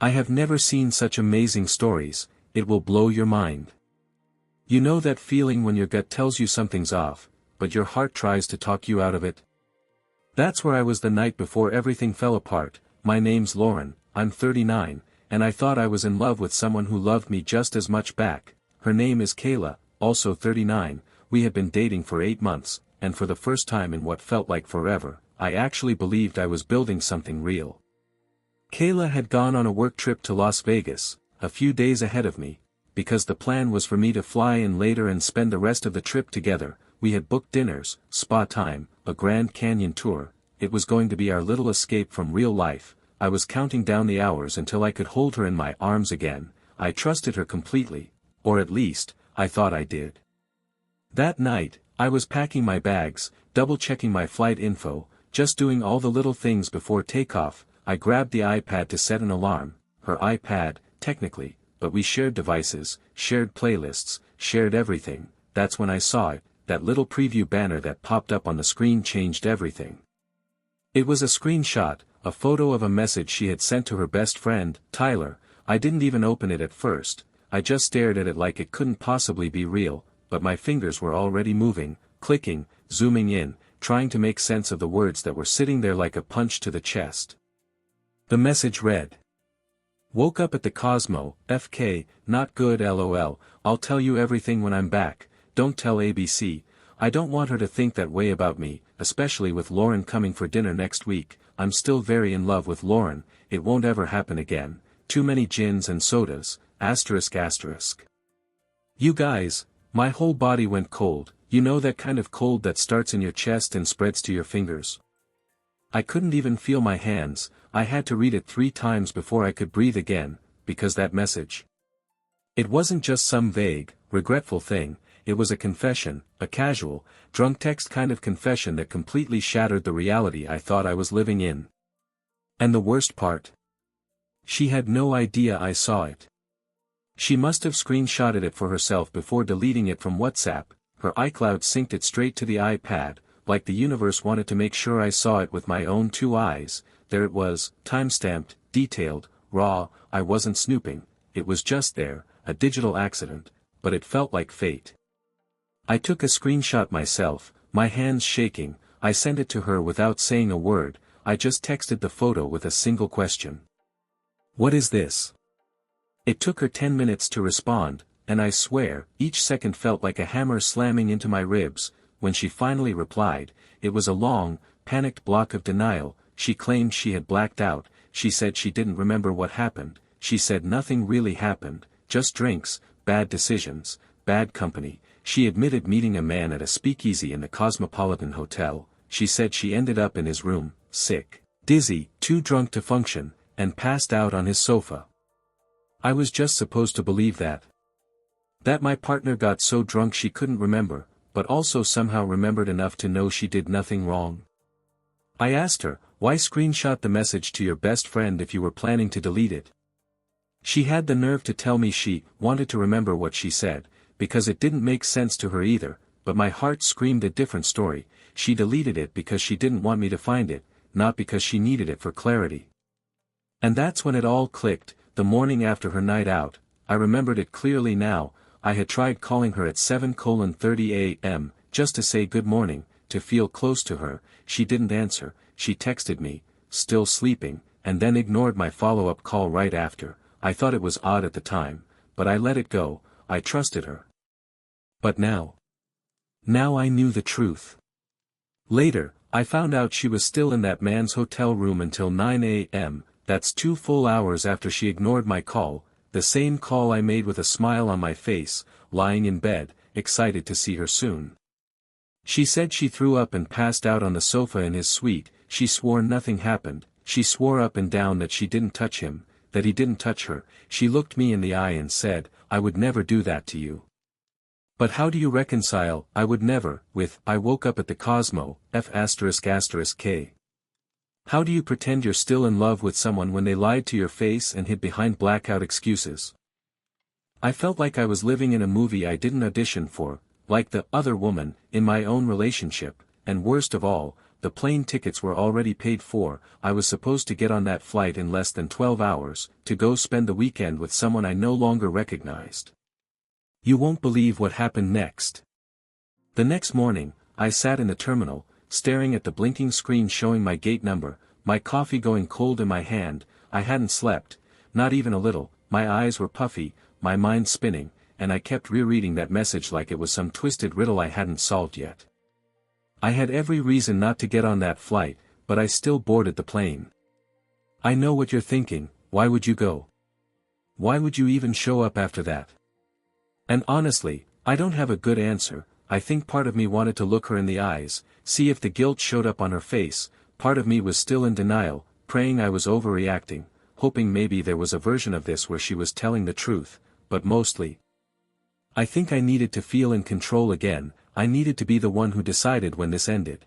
I have never seen such amazing stories, it will blow your mind. You know that feeling when your gut tells you something's off, but your heart tries to talk you out of it? That's where I was the night before everything fell apart. My name's Lauren, I'm 39, and I thought I was in love with someone who loved me just as much back. Her name is Kayla, also 39, we had been dating for 8 months, and for the first time in what felt like forever, I actually believed I was building something real. Kayla had gone on a work trip to Las Vegas, a few days ahead of me, because the plan was for me to fly in later and spend the rest of the trip together. We had booked dinners, spa time, a Grand Canyon tour. It was going to be our little escape from real life. I was counting down the hours until I could hold her in my arms again. I trusted her completely, or at least, I thought I did. That night, I was packing my bags, double-checking my flight info, just doing all the little things before takeoff. I grabbed the iPad to set an alarm, her iPad, technically, but we shared devices, shared playlists, shared everything. That's when I saw it. That little preview banner that popped up on the screen changed everything. It was a screenshot, a photo of a message she had sent to her best friend, Tyler. I didn't even open it at first, I just stared at it like it couldn't possibly be real, but my fingers were already moving, clicking, zooming in, trying to make sense of the words that were sitting there like a punch to the chest. The message read: "Woke up at the Cosmo, FK, not good LOL, I'll tell you everything when I'm back. Don't tell ABC, I don't want her to think that way about me, especially with Lauren coming for dinner next week. I'm still very in love with Lauren, it won't ever happen again. Too many gins and sodas, asterisk asterisk." You guys, my whole body went cold, you know that kind of cold that starts in your chest and spreads to your fingers. I couldn't even feel my hands, I had to read it 3 times before I could breathe again, because that message. It wasn't just some vague, regretful thing. It was a confession, a casual, drunk text kind of confession that completely shattered the reality I thought I was living in. And the worst part? She had no idea I saw it. She must have screenshotted it for herself before deleting it from WhatsApp. Her iCloud synced it straight to the iPad, like the universe wanted to make sure I saw it with my own 2 eyes. There it was, time-stamped, detailed, raw. I wasn't snooping, it was just there, a digital accident, but it felt like fate. I took a screenshot myself, my hands shaking. I sent it to her without saying a word. I just texted the photo with a single question. "What is this?" It took her 10 minutes to respond, and I swear, each second felt like a hammer slamming into my ribs. When she finally replied, it was a long, panicked block of denial. She claimed she had blacked out, she said she didn't remember what happened, she said nothing really happened, just drinks, bad decisions, bad company. She admitted meeting a man at a speakeasy in the Cosmopolitan hotel. She said she ended up in his room, sick, dizzy, too drunk to function, and passed out on his sofa. I was just supposed to believe that. That my partner got so drunk she couldn't remember, but also somehow remembered enough to know she did nothing wrong. I asked her, why screenshot the message to your best friend if you were planning to delete it? She had the nerve to tell me she wanted to remember what she said, because it didn't make sense to her either, but my heart screamed a different story. She deleted it because she didn't want me to find it, not because she needed it for clarity. And that's when it all clicked. The morning after her night out, I remembered it clearly now. I had tried calling her at 7:30 a.m., just to say good morning, to feel close to her. She didn't answer. She texted me, still sleeping, and then ignored my follow-up call right after. I thought it was odd at the time, but I let it go. I trusted her. But now I knew the truth. Later, I found out she was still in that man's hotel room until 9 a.m., that's 2 full hours after she ignored my call, the same call I made with a smile on my face, lying in bed, excited to see her soon. She said she threw up and passed out on the sofa in his suite. She swore nothing happened. She swore up and down that she didn't touch him, that he didn't touch her. She looked me in the eye and said, "I would never do that to you." But how do you reconcile "I would never" with "I woke up at the Cosmo, F***K"? How do you pretend you're still in love with someone when they lied to your face and hid behind blackout excuses? I felt like I was living in a movie I didn't audition for, like the other woman, in my own relationship, and worst of all, the plane tickets were already paid for, I was supposed to get on that flight in less than 12 hours, to go spend the weekend with someone I no longer recognized. You won't believe what happened next. The next morning, I sat in the terminal, staring at the blinking screen showing my gate number, my coffee going cold in my hand. I hadn't slept, not even a little, my eyes were puffy, my mind spinning, and I kept rereading that message like it was some twisted riddle I hadn't solved yet. I had every reason not to get on that flight, but I still boarded the plane. I know what you're thinking, why would you go? Why would you even show up after that? And honestly, I don't have a good answer. I think part of me wanted to look her in the eyes, see if the guilt showed up on her face, part of me was still in denial, praying I was overreacting, hoping maybe there was a version of this where she was telling the truth, but mostly, I think I needed to feel in control again. I needed to be the one who decided when this ended.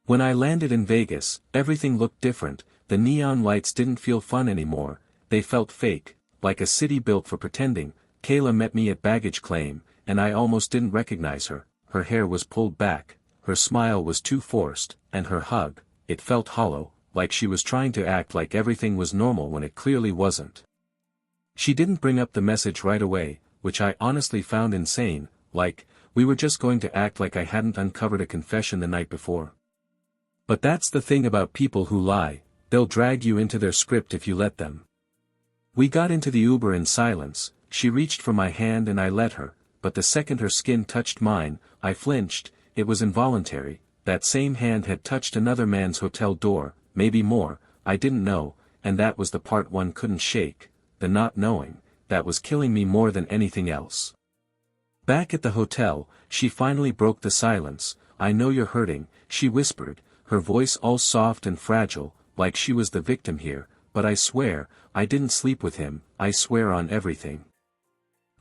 When I landed in Vegas, everything looked different. The neon lights didn't feel fun anymore, they felt fake, like a city built for pretending. Kayla met me at baggage claim, and I almost didn't recognize her. Her hair was pulled back, her smile was too forced, and her hug, it felt hollow, like she was trying to act like everything was normal when it clearly wasn't. She didn't bring up the message right away, which I honestly found insane, like, we were just going to act like I hadn't uncovered a confession the night before. But that's the thing about people who lie, they'll drag you into their script if you let them. We got into the Uber in silence. She reached for my hand and I let her, but the second her skin touched mine, I flinched. It was involuntary. That same hand had touched another man's hotel door, maybe more, I didn't know, and that was the part one couldn't shake, the not knowing, that was killing me more than anything else. Back at the hotel, she finally broke the silence. I know you're hurting, she whispered, her voice all soft and fragile, like she was the victim here, but I swear, I didn't sleep with him, I swear on everything.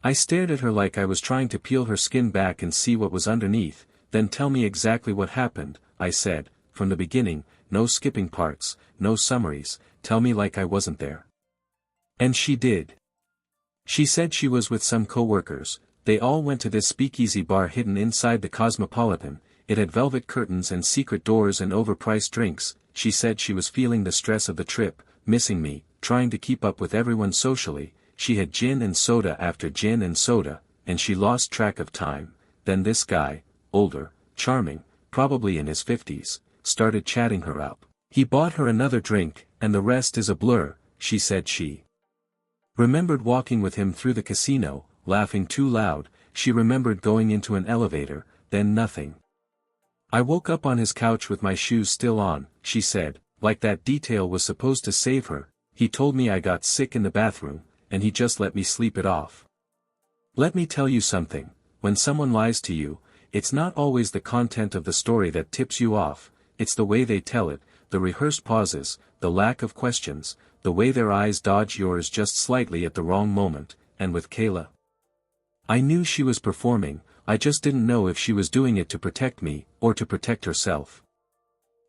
I stared at her like I was trying to peel her skin back and see what was underneath. Then tell me exactly what happened, I said, from the beginning, no skipping parts, no summaries, tell me like I wasn't there. And she did. She said she was with some coworkers. They all went to this speakeasy bar hidden inside the Cosmopolitan. It had velvet curtains and secret doors and overpriced drinks. She said she was feeling the stress of the trip, missing me, trying to keep up with everyone socially. She had gin and soda after gin and soda, and she lost track of time. Then this guy, older, charming, probably in his 50s, started chatting her up. He bought her another drink, and the rest is a blur, she said. She remembered walking with him through the casino, laughing too loud. She remembered going into an elevator, then nothing. I woke up on his couch with my shoes still on, she said, like that detail was supposed to save her. He told me I got sick in the bathroom, and he just let me sleep it off. Let me tell you something, when someone lies to you, it's not always the content of the story that tips you off, it's the way they tell it, the rehearsed pauses, the lack of questions, the way their eyes dodge yours just slightly at the wrong moment. And with Kayla, I knew she was performing, I just didn't know if she was doing it to protect me, or to protect herself.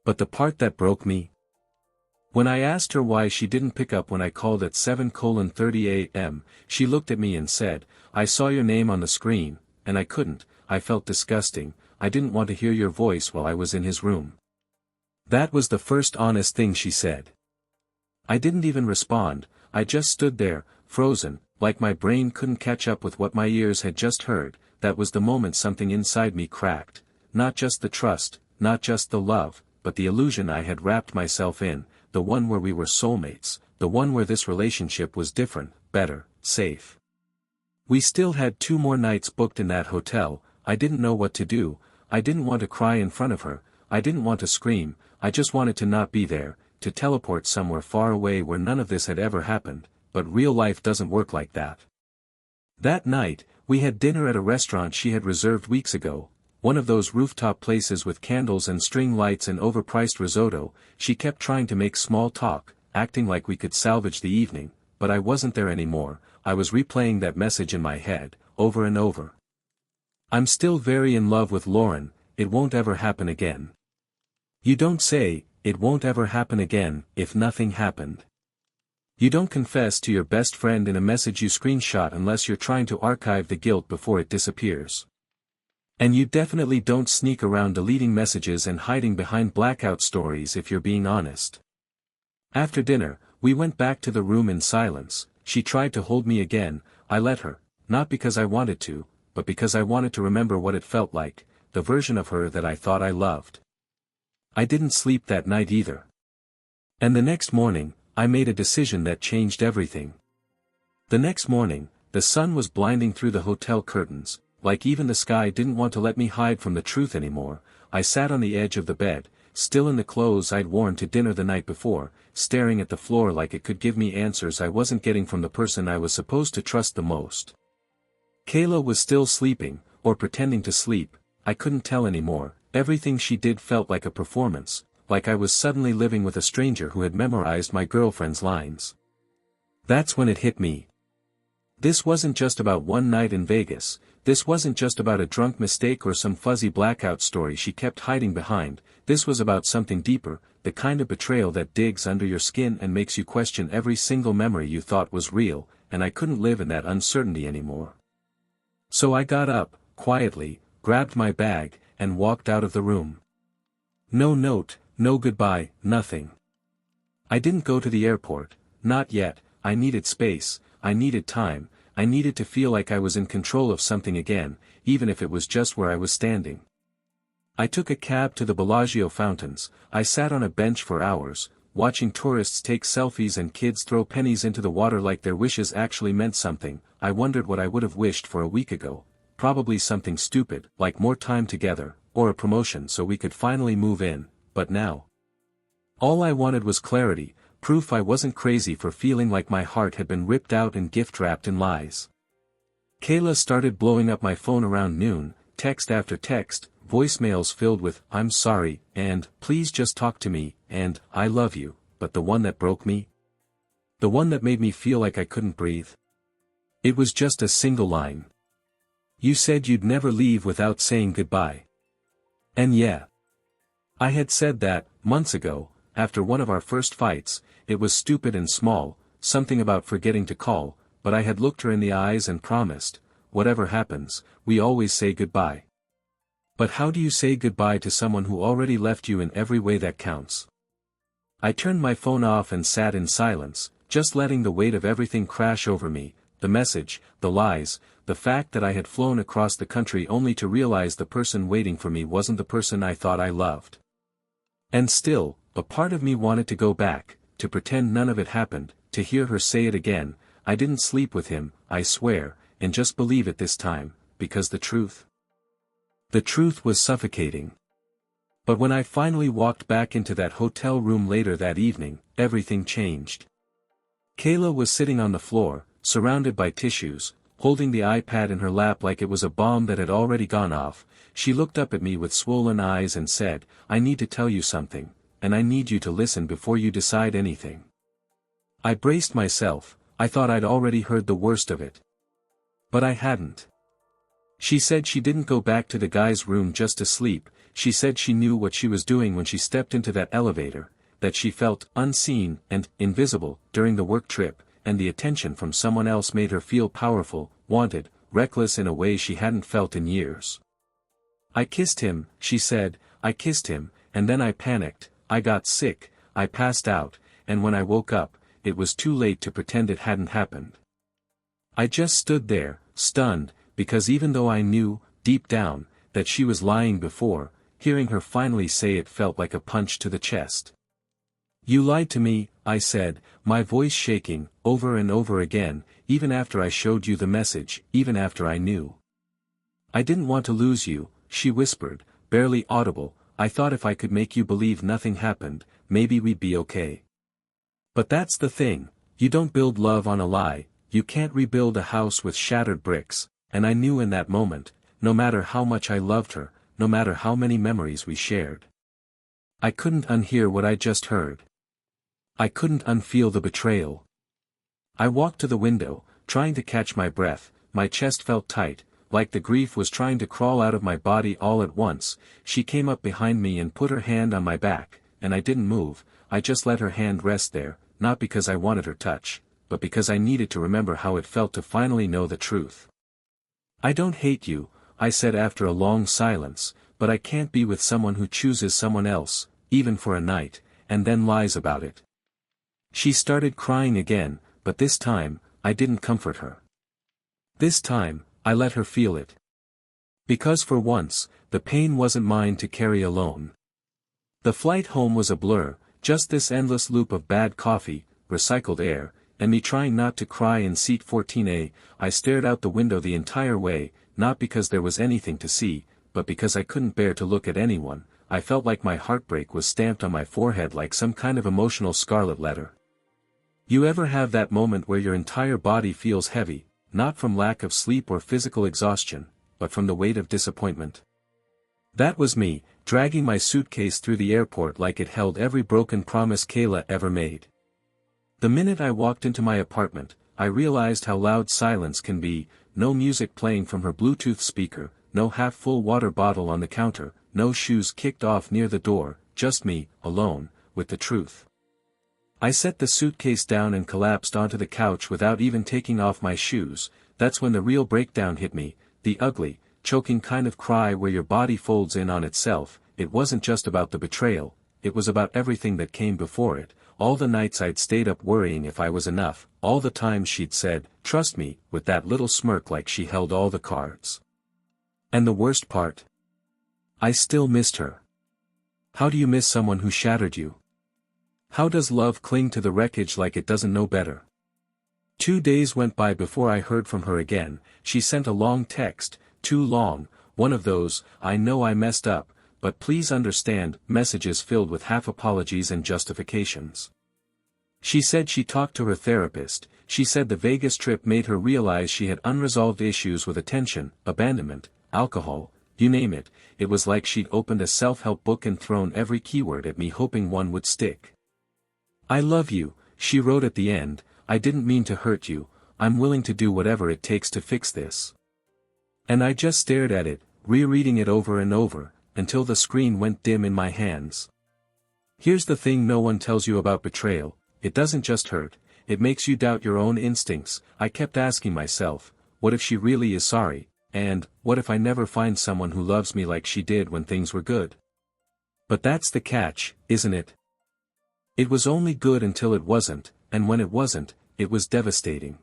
But the part that broke me? When I asked her why she didn't pick up when I called at 7:30 a.m., she looked at me and said, I saw your name on the screen, and I couldn't. I felt disgusting. I didn't want to hear your voice while I was in his room. That was the first honest thing she said. I didn't even respond, I just stood there, frozen, like my brain couldn't catch up with what my ears had just heard. That was the moment something inside me cracked. Not just the trust, not just the love, but the illusion I had wrapped myself in, the one where we were soulmates, the one where this relationship was different, better, safe. We still had 2 more nights booked in that hotel. I didn't know what to do. I didn't want to cry in front of her, I didn't want to scream, I just wanted to not be there, to teleport somewhere far away where none of this had ever happened, but real life doesn't work like that. That night, we had dinner at a restaurant she had reserved weeks ago, one of those rooftop places with candles and string lights and overpriced risotto. She kept trying to make small talk, acting like we could salvage the evening, but I wasn't there anymore. I was replaying that message in my head, over and over. I'm still very in love with Lauren, it won't ever happen again. You don't say, it won't ever happen again, if nothing happened. You don't confess to your best friend in a message you screenshot unless you're trying to archive the guilt before it disappears. And you definitely don't sneak around deleting messages and hiding behind blackout stories if you're being honest. After dinner, we went back to the room in silence. She tried to hold me again. I let her, not because I wanted to, but because I wanted to remember what it felt like, the version of her that I thought I loved. I didn't sleep that night either. And the next morning, I made a decision that changed everything. The next morning, the sun was blinding through the hotel curtains, like even the sky didn't want to let me hide from the truth anymore. I sat on the edge of the bed, still in the clothes I'd worn to dinner the night before, staring at the floor like it could give me answers I wasn't getting from the person I was supposed to trust the most. Kayla was still sleeping, or pretending to sleep, I couldn't tell anymore. Everything she did felt like a performance, like I was suddenly living with a stranger who had memorized my girlfriend's lines. That's when it hit me. This wasn't just about one night in Vegas, this wasn't just about a drunk mistake or some fuzzy blackout story she kept hiding behind, this was about something deeper, the kind of betrayal that digs under your skin and makes you question every single memory you thought was real, and I couldn't live in that uncertainty anymore. So I got up, quietly, grabbed my bag, and walked out of the room. No note, no goodbye, nothing. I didn't go to the airport, not yet. I needed space, I needed time, I needed to feel like I was in control of something again, even if it was just where I was standing. I took a cab to the Bellagio fountains. I sat on a bench for hours, watching tourists take selfies and kids throw pennies into the water like their wishes actually meant something. I wondered what I would have wished for a week ago, probably something stupid, like more time together, or a promotion so we could finally move in, but now. All I wanted was clarity, proof I wasn't crazy for feeling like my heart had been ripped out and gift-wrapped in lies. Kayla started blowing up my phone around noon, text after text, voicemails filled with, "I'm sorry," and, "Please just talk to me," and, "I love you," but the one that broke me? The one that made me feel like I couldn't breathe? It was just a single line. "You said you'd never leave without saying goodbye." And yeah. I had said that, months ago, after one of our first fights. It was stupid and small, something about forgetting to call, but I had looked her in the eyes and promised, whatever happens, we always say goodbye. But how do you say goodbye to someone who already left you in every way that counts? I turned my phone off and sat in silence, just letting the weight of everything crash over me, the message, the lies, the fact that I had flown across the country only to realize the person waiting for me wasn't the person I thought I loved. And still, a part of me wanted to go back, to pretend none of it happened, to hear her say it again. I didn't sleep with him, I swear, and just believe it this time, because the truth was suffocating. But when I finally walked back into that hotel room later that evening, everything changed. Kayla was sitting on the floor, surrounded by tissues, holding the iPad in her lap like it was a bomb that had already gone off. She looked up at me with swollen eyes and said, "I need to tell you something, and I need you to listen before you decide anything." I braced myself. I thought I'd already heard the worst of it. But I hadn't. She said she didn't go back to the guy's room just to sleep. She said she knew what she was doing when she stepped into that elevator, that she felt unseen and invisible during the work trip, and the attention from someone else made her feel powerful, wanted, reckless in a way she hadn't felt in years. "I kissed him," she said, "I kissed him, and then I panicked, I got sick, I passed out, and when I woke up, it was too late to pretend it hadn't happened." I just stood there, stunned, because even though I knew, deep down, that she was lying before, hearing her finally say it felt like a punch to the chest. "You lied to me," I said, my voice shaking, over and over again, "even after I showed you the message, even after I knew. I didn't want to lose you," she whispered, barely audible. "I thought if I could make you believe nothing happened, maybe we'd be okay. But that's the thing, you don't build love on a lie, you can't rebuild a house with shattered bricks," and I knew in that moment, no matter how much I loved her, no matter how many memories we shared, I couldn't unhear what I just heard. I couldn't unfeel the betrayal. I walked to the window, trying to catch my breath. My chest felt tight, like the grief was trying to crawl out of my body all at once. She came up behind me and put her hand on my back, and I didn't move. I just let her hand rest there, not because I wanted her touch, but because I needed to remember how it felt to finally know the truth. "I don't hate you," I said after a long silence, but I can't be with someone who chooses someone else, even for a night, and then lies about it. She started crying again, but this time, I didn't comfort her. This time, I let her feel it. Because for once, the pain wasn't mine to carry alone. The flight home was a blur, just this endless loop of bad coffee, recycled air, and me trying not to cry in seat 14A. I stared out the window the entire way, not because there was anything to see, but because I couldn't bear to look at anyone. I felt like my heartbreak was stamped on my forehead like some kind of emotional scarlet letter. You ever have that moment where your entire body feels heavy, not from lack of sleep or physical exhaustion, but from the weight of disappointment? That was me, dragging my suitcase through the airport like it held every broken promise Kayla ever made. The minute I walked into my apartment, I realized how loud silence can be. No music playing from her Bluetooth speaker, no half-full water bottle on the counter, no shoes kicked off near the door, just me, alone, with the truth. I set the suitcase down and collapsed onto the couch without even taking off my shoes. That's when the real breakdown hit me, the ugly, choking kind of cry where your body folds in on itself. It wasn't just about the betrayal, it was about everything that came before it, all the nights I'd stayed up worrying if I was enough, all the times she'd said, "Trust me," with that little smirk like she held all the cards. And the worst part? I still missed her. How do you miss someone who shattered you? How does love cling to the wreckage like it doesn't know better? 2 days went by before I heard from her again. She sent a long text, too long, one of those, "I know I messed up, but please understand," messages filled with half apologies and justifications. She said she talked to her therapist. She said the Vegas trip made her realize she had unresolved issues with attention, abandonment, alcohol, you name it. It was like she'd opened a self-help book and thrown every keyword at me hoping one would stick. "I love you," she wrote at the end. "I didn't mean to hurt you. I'm willing to do whatever it takes to fix this." And I just stared at it, rereading it over and over, until the screen went dim in my hands. Here's the thing no one tells you about betrayal: it doesn't just hurt, it makes you doubt your own instincts. I kept asking myself, what if she really is sorry, and, what if I never find someone who loves me like she did when things were good? But that's the catch, isn't it? It was only good until it wasn't, and when it wasn't, it was devastating.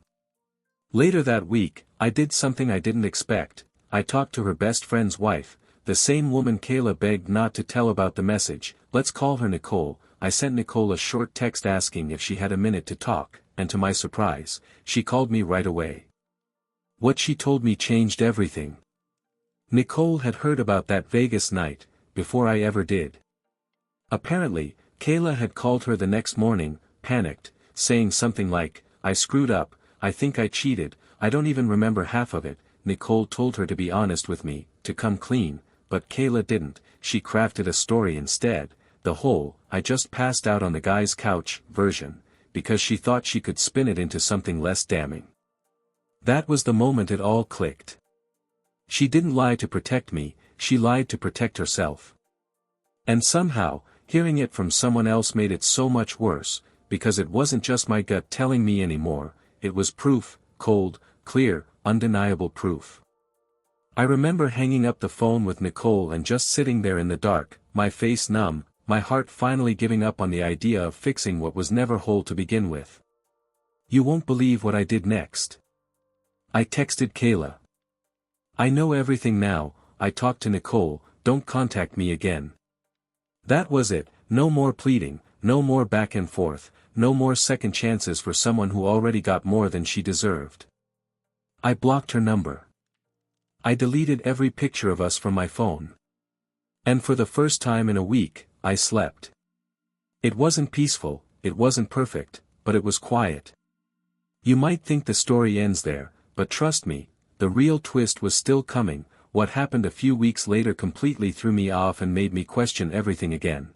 Later that week, I did something I didn't expect. I talked to her best friend's wife, the same woman Kayla begged not to tell about the message. Let's call her Nicole. I sent Nicole a short text asking if she had a minute to talk, and to my surprise, she called me right away. What she told me changed everything. Nicole had heard about that Vegas night, before I ever did. Apparently, Kayla had called her the next morning, panicked, saying something like, "I screwed up, I think I cheated, I don't even remember half of it." Nicole told her to be honest with me, to come clean, but Kayla didn't. She crafted a story instead, the whole "I just passed out on the guy's couch" version, because she thought she could spin it into something less damning. That was the moment it all clicked. She didn't lie to protect me, she lied to protect herself. And somehow, hearing it from someone else made it so much worse, because it wasn't just my gut telling me anymore, it was proof, cold, clear, undeniable proof. I remember hanging up the phone with Nicole and just sitting there in the dark, my face numb, my heart finally giving up on the idea of fixing what was never whole to begin with. You won't believe what I did next. I texted Kayla. "I know everything now," I talked to Nicole, "don't contact me again." That was it, no more pleading, no more back and forth, no more second chances for someone who already got more than she deserved. I blocked her number. I deleted every picture of us from my phone. And for the first time in a week, I slept. It wasn't peaceful, it wasn't perfect, but it was quiet. You might think the story ends there, but trust me, the real twist was still coming. What happened a few weeks later completely threw me off and made me question everything again.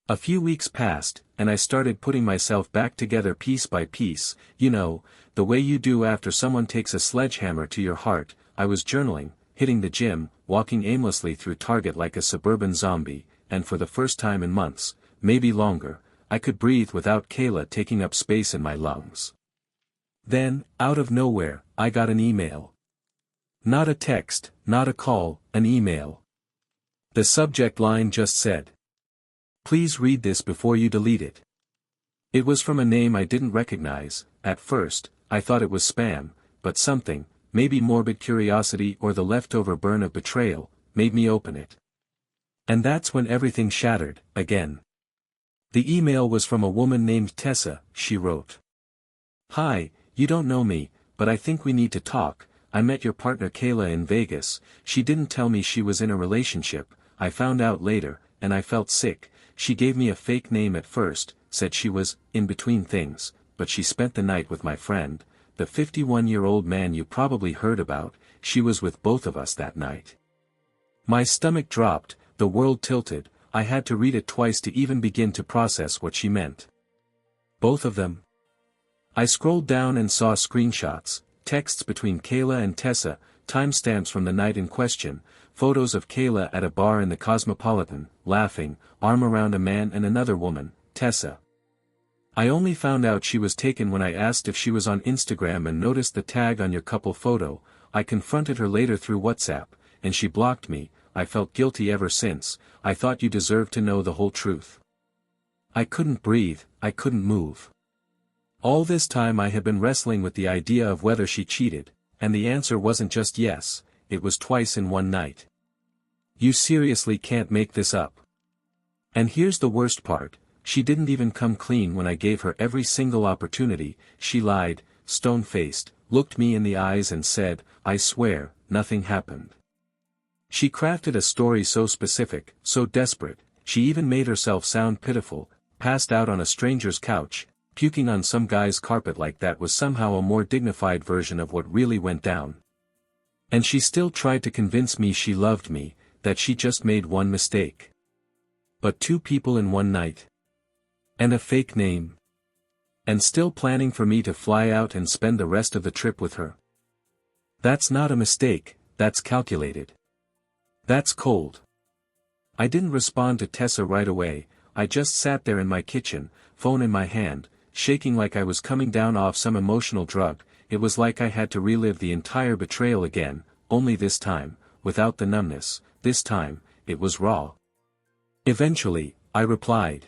A few weeks passed, and I started putting myself back together piece by piece, you know, the way you do after someone takes a sledgehammer to your heart. I was journaling, hitting the gym, walking aimlessly through Target like a suburban zombie, and for the first time in months, maybe longer, I could breathe without Kayla taking up space in my lungs. Then, out of nowhere, I got an email. Not a text, not a call, an email. The subject line just said, "Please read this before you delete it." It was from a name I didn't recognize. At first, I thought it was spam, but something, maybe morbid curiosity or the leftover burn of betrayal, made me open it. And that's when everything shattered, again. The email was from a woman named Tessa. She wrote, "Hi, you don't know me, but I think we need to talk. I met your partner Kayla in Vegas. She didn't tell me she was in a relationship. I found out later, and I felt sick. She gave me a fake name at first, said she was in between things, but she spent the night with my friend, the 51-year-old man you probably heard about. She was with both of us that night." My stomach dropped, the world tilted. I had to read it twice to even begin to process what she meant. Both of them? I scrolled down and saw screenshots, texts between Kayla and Tessa, timestamps from the night in question, photos of Kayla at a bar in the Cosmopolitan, laughing, arm around a man and another woman, Tessa. I only found out she was taken when I asked if she was on Instagram and noticed the tag on your couple photo. I confronted her later through WhatsApp, and she blocked me. I felt guilty ever since. I thought you deserved to know the whole truth. I couldn't breathe, I couldn't move. All this time I had been wrestling with the idea of whether she cheated, and the answer wasn't just yes, it was twice in one night. You seriously can't make this up. And here's the worst part, she didn't even come clean when I gave her every single opportunity. She lied, stone-faced, looked me in the eyes and said, "I swear, nothing happened." She crafted a story so specific, so desperate, she even made herself sound pitiful, passed out on a stranger's couch. Puking on some guy's carpet like that was somehow a more dignified version of what really went down. And she still tried to convince me she loved me, that she just made one mistake. But two people in one night. And a fake name. And still planning for me to fly out and spend the rest of the trip with her. That's not a mistake, that's calculated. That's cold. I didn't respond to Tessa right away. I just sat there in my kitchen, phone in my hand, shaking like I was coming down off some emotional drug. It was like I had to relive the entire betrayal again, only this time, without the numbness. This time, it was raw. Eventually, I replied.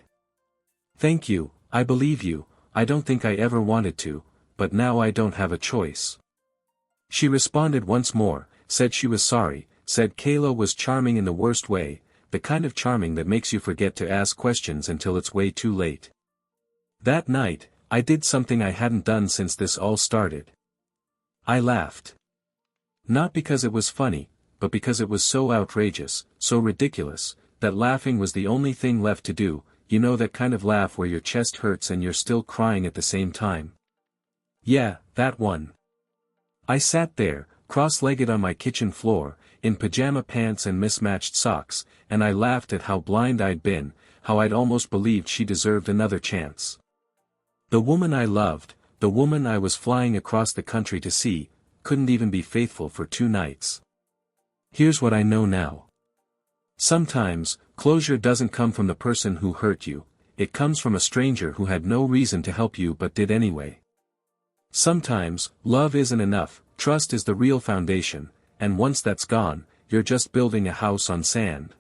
"Thank you, I believe you. I don't think I ever wanted to, but now I don't have a choice." She responded once more, said she was sorry, said Kayla was charming in the worst way, the kind of charming that makes you forget to ask questions until it's way too late. That night, I did something I hadn't done since this all started. I laughed. Not because it was funny, but because it was so outrageous, so ridiculous, that laughing was the only thing left to do. You know that kind of laugh where your chest hurts and you're still crying at the same time? Yeah, that one. I sat there, cross-legged on my kitchen floor, in pajama pants and mismatched socks, and I laughed at how blind I'd been, how I'd almost believed she deserved another chance. The woman I loved, the woman I was flying across the country to see, couldn't even be faithful for 2 nights. Here's what I know now. Sometimes, closure doesn't come from the person who hurt you, it comes from a stranger who had no reason to help you but did anyway. Sometimes, love isn't enough, trust is the real foundation, and once that's gone, you're just building a house on sand.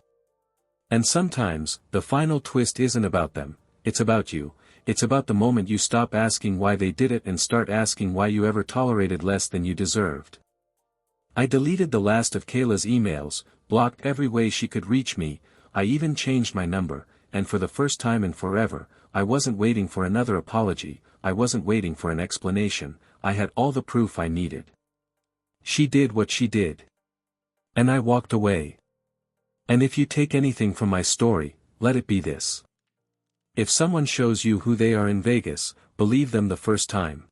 And sometimes, the final twist isn't about them, it's about you. It's about the moment you stop asking why they did it and start asking why you ever tolerated less than you deserved. I deleted the last of Kayla's emails, blocked every way she could reach me. I even changed my number, and for the first time in forever, I wasn't waiting for another apology, I wasn't waiting for an explanation, I had all the proof I needed. She did what she did. And I walked away. And if you take anything from my story, let it be this. If someone shows you who they are in Vegas, believe them the first time.